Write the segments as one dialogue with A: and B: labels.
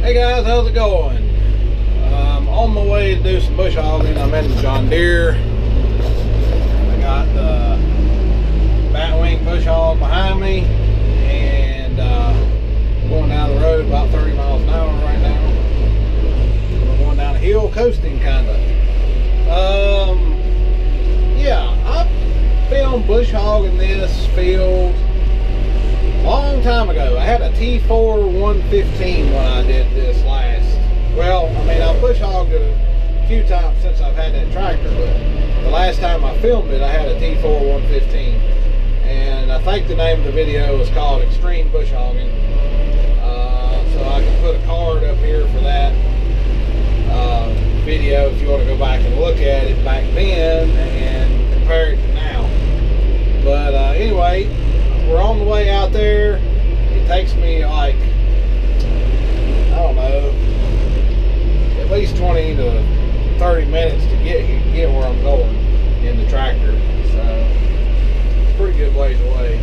A: Hey guys, how's it going? I'm on my way to do some bush hogging. I'm in the John Deere. I got the Batwing bush hog behind me, and going down the road about 30 miles an hour right now. We're going down a hill, coasting kind of. Yeah, I filmed bush hogging this field long time ago. I had a T4.115 when I did this last. Well, I mean, I've bush hogged it a few times since I've had that tractor, but the last time I filmed it, I had a T4.115. And I think the name of the video is called Extreme Bush Hogging. So I can put a card up here for that video if you want to go back and look at it back then and compare it to now. But anyway, we're on the way out there. It takes me like, I don't know, at least 20 to 30 minutes to get where I'm going in the tractor. So it's a pretty good ways away.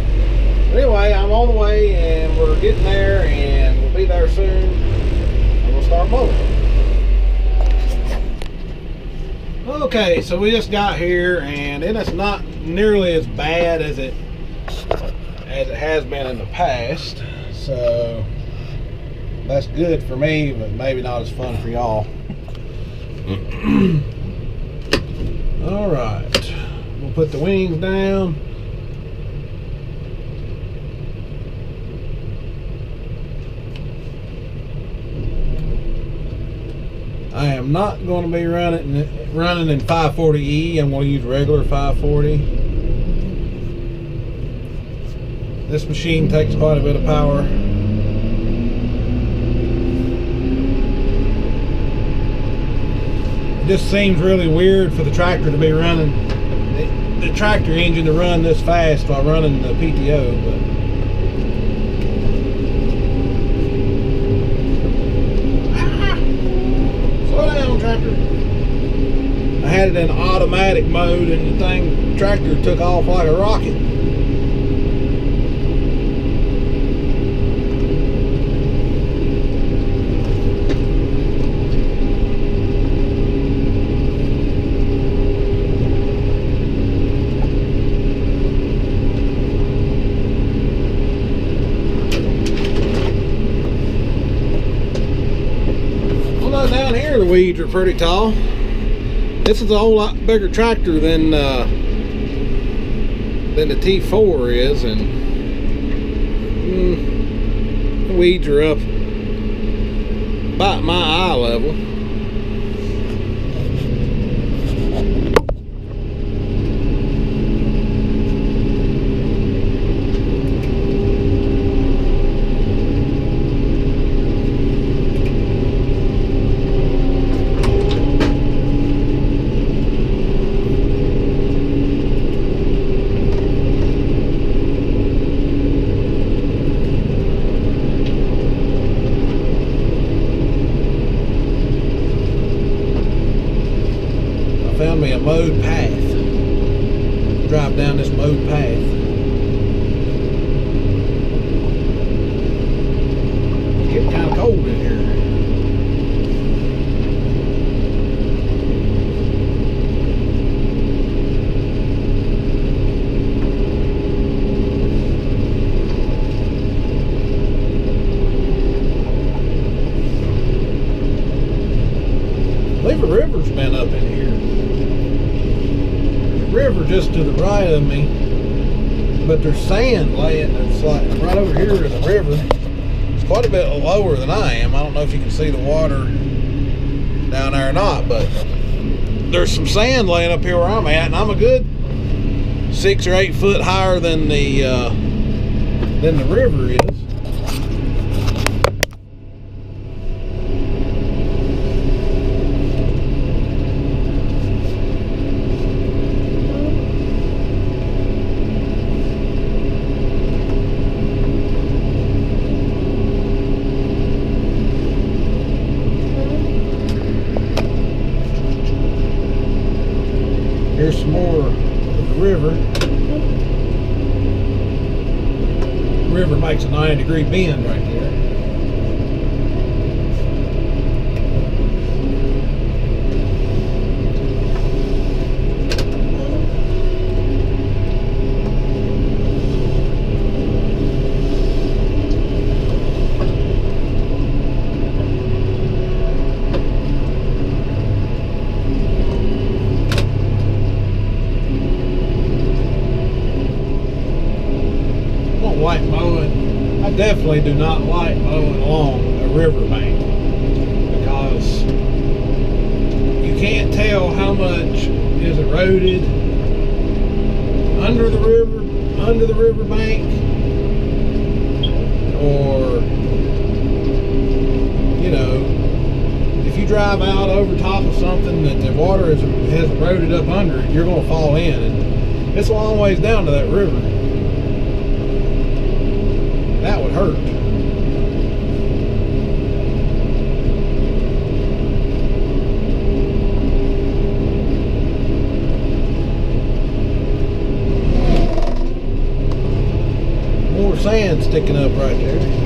A: But anyway, I'm on the way and we're getting there, and we'll be there soon, and we'll start mowing. Okay, so we just got here, and it's not nearly as bad as it has been in the past, so that's good for me, but maybe not as fun for y'all. All right, we'll put the wings down. I am not going to be running in 540E. I'm going to use regular 540. This machine takes quite a bit of power. It just seems really weird for the tractor to be running, the tractor engine to run this fast while running the PTO, but slow down, tractor. I had it in automatic mode, and the tractor took off like a rocket. Down here the weeds are pretty tall. This is a whole lot bigger tractor than the T4 is, and the weeds are up about my eye level. Found me a mowed path. Drive down this mowed path. It's getting kind of cold in here. I believe a river's been up in here. River just to the right of me, but there's sand laying. It's like right over here is a river. It's quite a bit lower than I am. I don't know if you can see the water down there or not, but there's some sand laying up here where I'm at, and I'm a good 6 or 8 foot higher than the river is. Here's some more of the river. The river makes a 90-degree bend right there. definitely do not like mowing along a riverbank because you can't tell how much is eroded under the riverbank, or you know, if you drive out over top of something that the water has eroded up under it, you're going to fall in, and it's a long ways down to that river. That would hurt. More sand sticking up right there.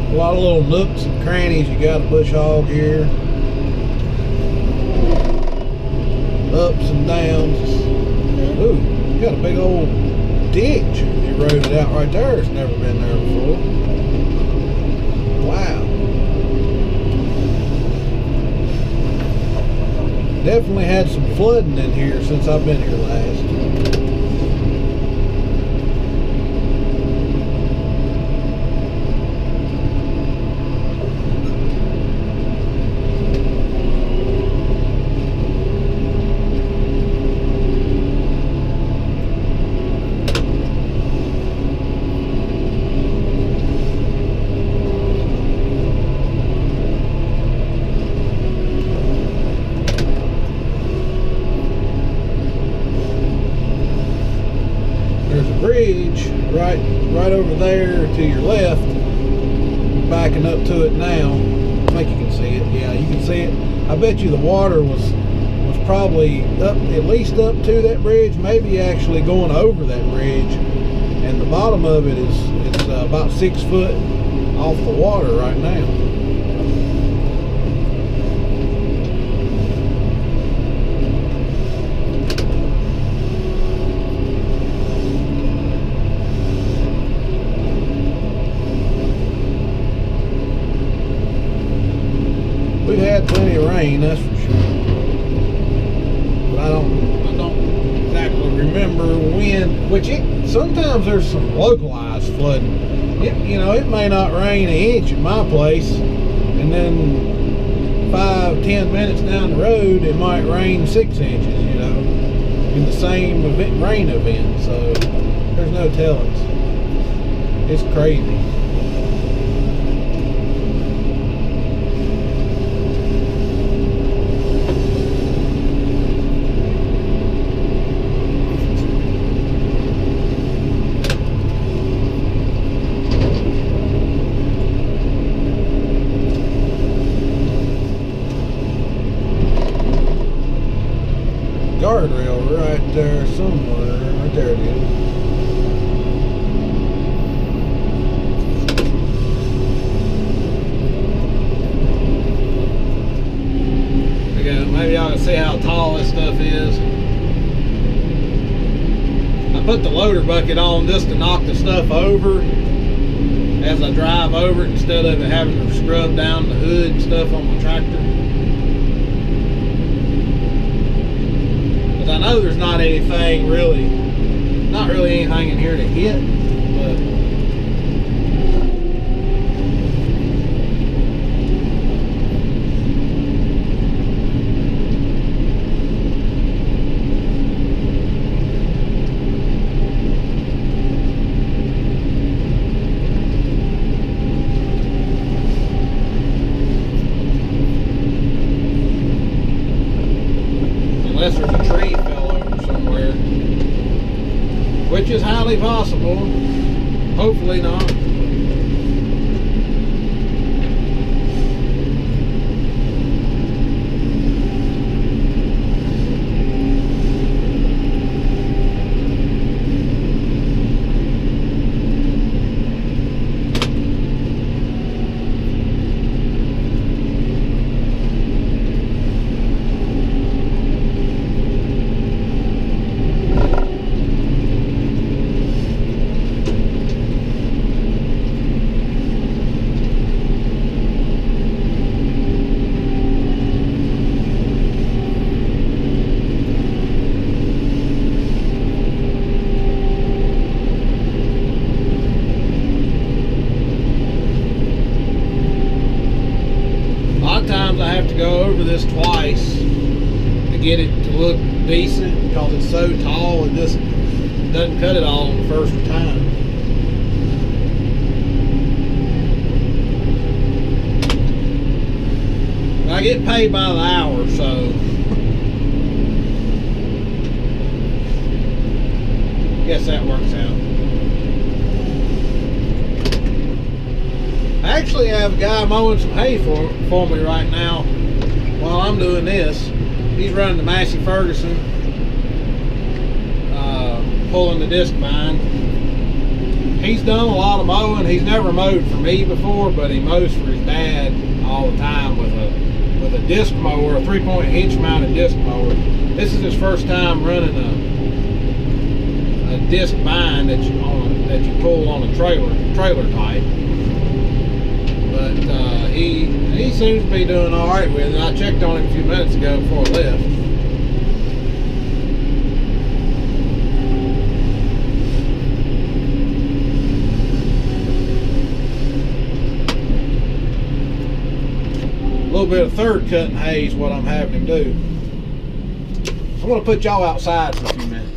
A: A lot of little nooks and crannies you got to bush hog here. Ups and downs. Ooh, you got a big old ditch eroded out right there. It's never been there before. Wow. Definitely had some flooding in here since I've been here last. Bridge right over there to your left, backing up to it now. I think you can see it. Yeah, you can see it. I bet you the water was probably up, at least up to that bridge, maybe actually going over that bridge, and the bottom of it is about 6 foot off the water right now. We've had plenty of rain, that's for sure. But I don't exactly remember when. Sometimes there's some localized flooding. It may not rain an inch at my place, and then 5-10 minutes down the road it might rain 6 inches. In the same rain event. So there's no telling. It's crazy. Guardrail right there somewhere. Right there it is. Again, maybe y'all can see how tall this stuff is. I put the loader bucket on just to knock the stuff over as I drive over it, instead of it having to scrub down the hood and stuff on my tractor. I know there's not anything not really anything in here to hit, but unless there's a tree fell over somewhere, which is highly possible. Hopefully not. sometimes I have to go over this twice to get it to look decent because it's so tall. It just doesn't cut it all on the first time. I get paid by the hour, so I guess that works out. I actually have a guy mowing some hay for me right now while I'm doing this. He's running the Massey Ferguson, pulling the disc vine. He's done a lot of mowing. He's never mowed for me before, but he mows for his dad all the time with a disc mower, a 3-point hitch mounted disc mower. This is his first time running a disc vine that you pull on a trailer type. But he seems to be doing all right with it. I checked on him a few minutes ago before I left. A little bit of third cutting hay is what I'm having him do. I'm going to put y'all outside for a few minutes.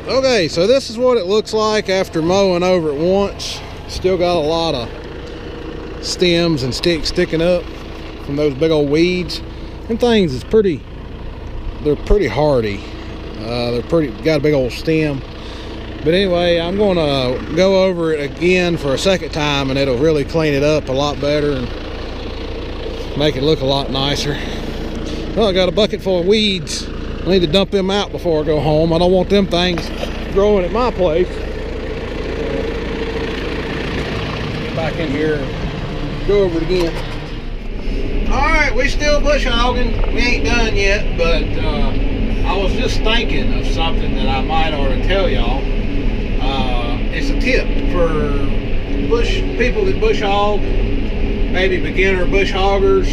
A: Okay, so this is what it looks like after mowing over it once. Still got a lot of stems and sticks sticking up from those big old weeds. And things is they're pretty hardy. Got a big old stem. But anyway, I'm gonna go over it again for a second time, and it'll really clean it up a lot better and make it look a lot nicer. Well, I got a bucket full of weeds. I need to dump them out before I go home. I don't want them things growing at my place. Get back in here and go over it again. All right, we still bush hogging. We ain't done yet, but I was just thinking of something that I might ought to tell y'all. It's a tip for people that bush hog, maybe beginner bush hoggers,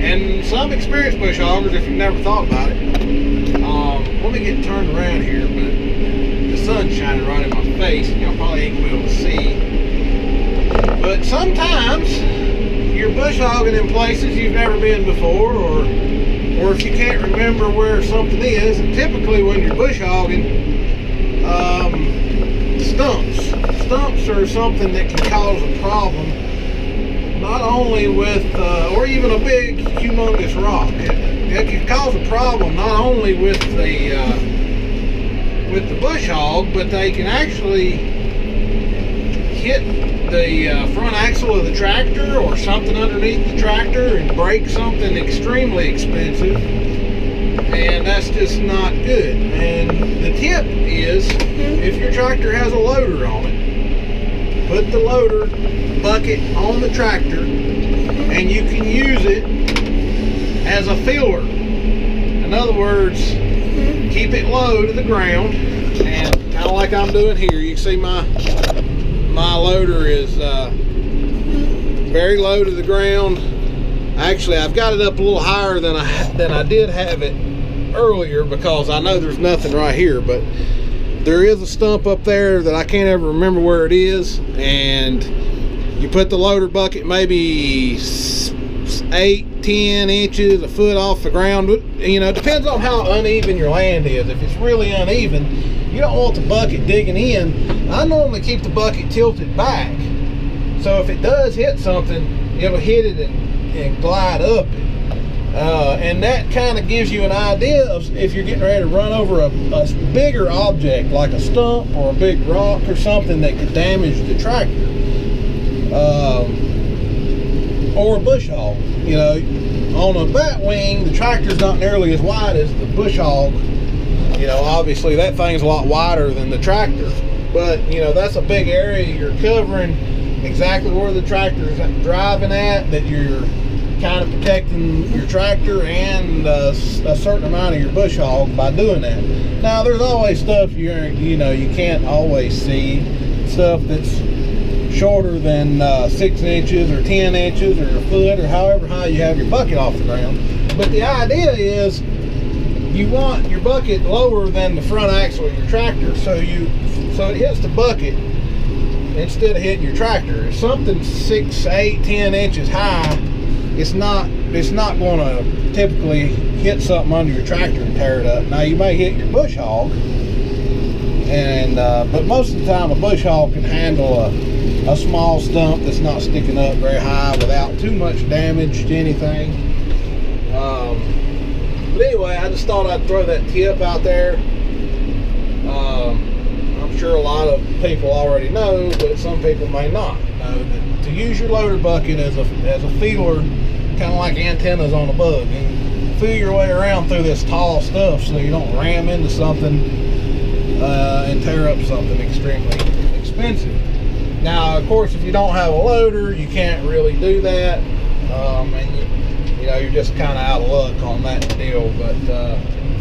A: and some experienced bush hoggers if you've never thought about it. Let me get turned around here, but the sun's shining right in my face and y'all probably ain't gonna be able to see. But sometimes you're bush hogging in places you've never been before, or if you can't remember where something is. And typically when you're bush hogging, stumps are something that can cause a problem, not only with or even a big humongous rock. It can cause a problem not only with the bush hog, but they can actually hit the front axle of the tractor or something underneath the tractor and break something extremely expensive, and that's just not good. And the tip is, if your tractor has a loader on it, put the loader bucket on the tractor and you can use it as a feeler. In other words, keep it low to the ground, and kind of like I'm doing here. You can see my loader is very low to the ground. Actually, I've got it up a little higher than I did have it earlier, because I know there's nothing right here, but there is a stump up there that I can't ever remember where it is. And you put the loader bucket maybe 8-10 inches, a foot off the ground. You know, it depends on how uneven your land is. If it's really uneven, you don't want the bucket digging in. I normally keep the bucket tilted back, so if it does hit something, it'll hit it and glide up it. And that kind of gives you an idea of if you're getting ready to run over a bigger object like a stump or a big rock or something that could damage the tractor, or a bush hog. You know, on a bat wing, the tractor's not nearly as wide as the bush hog. You know, obviously that thing's a lot wider than the tractor, but you know, that's a big area you're covering, exactly where the tractor's driving at, that you're kind of protecting your tractor and a certain amount of your bush hog by doing that. Now, there's always stuff you can't always see, stuff that's shorter than 6 inches or 10 inches or a foot or however high you have your bucket off the ground. But the idea is you want your bucket lower than the front axle of your tractor, so it hits the bucket instead of hitting your tractor. If something's 6, 8, 10 inches high, it's not going to typically hit something under your tractor and tear it up. Now, you may hit your bush hog, but most of the time a bush hog can handle a small stump that's not sticking up very high without too much damage to anything. But anyway, I just thought I'd throw that tip out there. I'm sure a lot of people already know, but some people may not know that to use your loader bucket as a feeler, kind of like antennas on a bug, and feel your way around through this tall stuff so you don't ram into something and tear up something extremely expensive. Now, of course, if you don't have a loader, you can't really do that, and you know, you're just kind of out of luck on that deal. But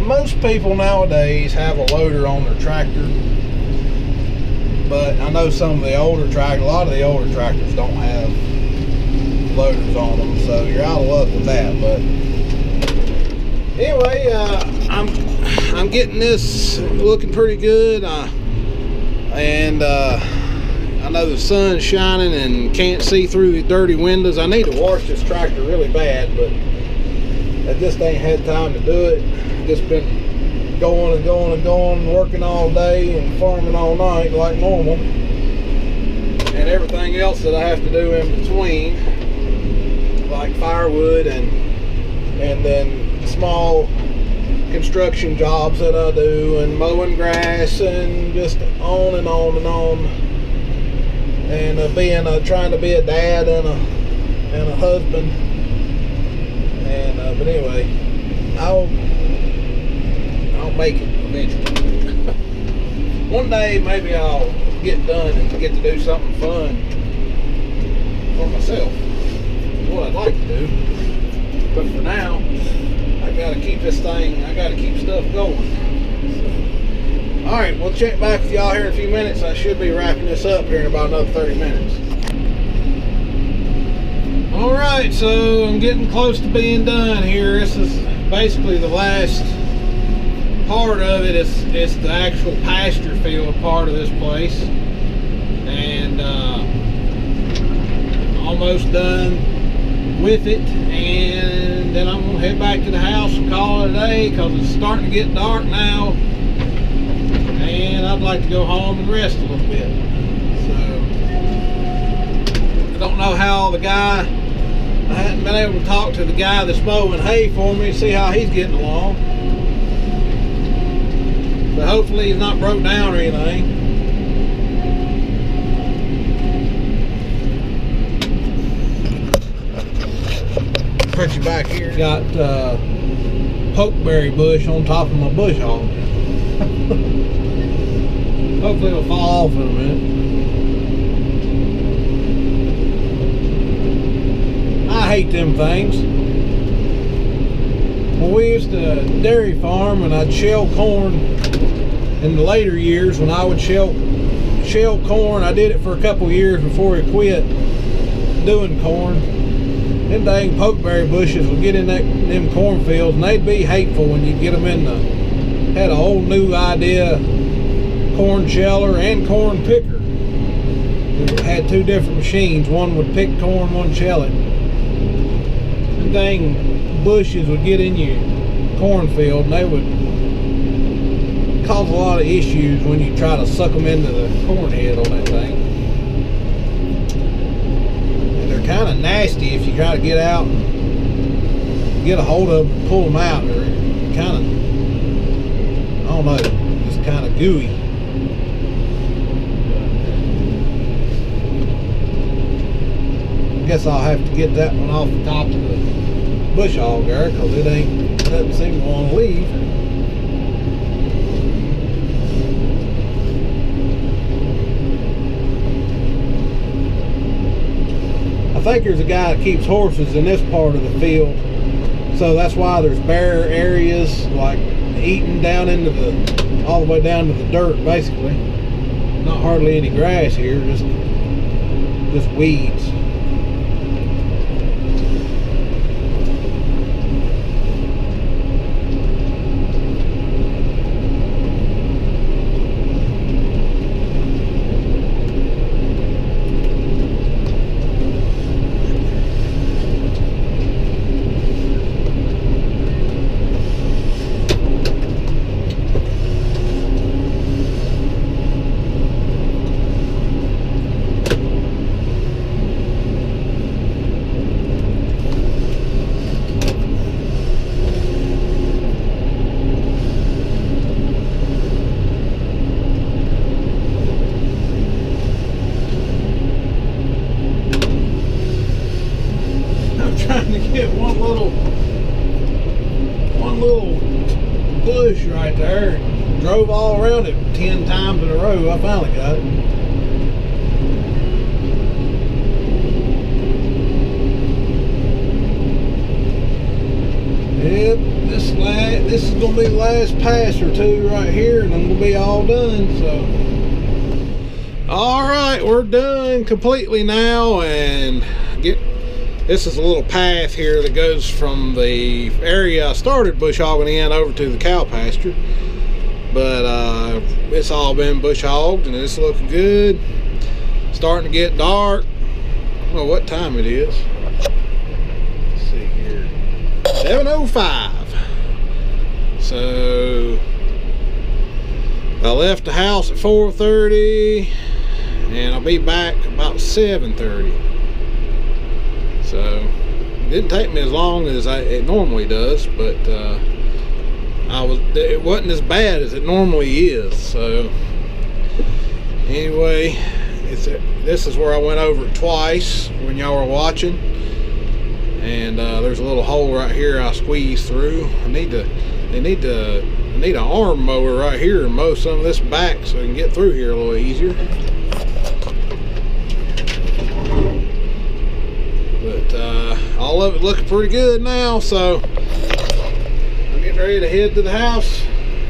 A: most people nowadays have a loader on their tractor. But I know some of the older tractors, a lot of the older tractors don't have loaders on them, so you're out of luck with that. But anyway, I'm getting this looking pretty good, and I know the sun's shining and can't see through the dirty windows. I need to wash this tractor really bad, but I just ain't had time to do it. Just been going and going and going, working all day and farming all night like normal, and everything else that I have to do in between, like firewood and then small construction jobs that I do, and mowing grass, and just on and on and on, and trying to be a dad and a husband, and but anyway, I'll make it eventually. One day maybe I'll get done and get to do something fun for myself. That's what I'd like to do. But for now, I gotta keep this thing, I gotta keep stuff going. So, alright, we'll check back with y'all here in a few minutes. I should be wrapping this up here in about another 30 minutes. Alright, so I'm getting close to being done here. This is basically the last part of it. It's the actual pasture field part of this place. And almost done with it, and then I'm gonna head back to the house and call it a day, because it's starting to get dark now, and I'd like to go home and rest a little bit. So I don't know how I hadn't been able to talk to the guy that's mowing hay for me, see how he's getting along, but hopefully he's not broke down or anything. Put you back here. Got pokeberry bush on top of my bush hog. Hopefully it'll fall off in a minute. I hate them things. When we used to dairy farm and I'd shell corn in the later years, when I would shell corn, I did it for a couple years before I quit doing corn. Them dang pokeberry bushes would get in them cornfields, and they'd be hateful when you get them in had a whole new idea, corn sheller and corn picker. We had two different machines. One would pick corn, one shell it. Them dang bushes would get in your cornfield, and they would cause a lot of issues when you try to suck them into the corn head on that thing. Kind of nasty if you try to get out and get a hold of them and pull them out. They're kind of, I don't know, just kind of gooey. I guess I'll have to get that one off the top of the bush hog there, because it doesn't seem to want to leave. I think there's a guy that keeps horses in this part of the field, so that's why there's bare areas, like eating down into all the way down to the dirt, basically. Not hardly any grass here, just weeds. One little bush right there. Drove all around it 10 times in a row. I finally got it. Yep, this is gonna be the last pass or two right here, and I'm gonna be all done. So, all right, we're done completely now, and this is a little path here that goes from the area I started bush hogging in over to the cow pasture. But it's all been bush hogged, and it's looking good. Starting to get dark. I don't know what time it is. Let's see here. 7:05. So I left the house at 4:30 and I'll be back about 7:30. So it didn't take me as long as it normally does, but it wasn't as bad as it normally is. So anyway, this is where I went over it twice when y'all were watching, and there's a little hole right here I squeezed through. I need an arm mower right here to mow some of this back so I can get through here a little easier. But all of it looking pretty good now, so I'm getting ready to head to the house,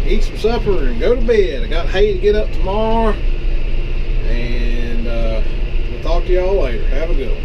A: eat some supper, and go to bed. I got hay to get up tomorrow, and we'll talk to y'all later. Have a good one.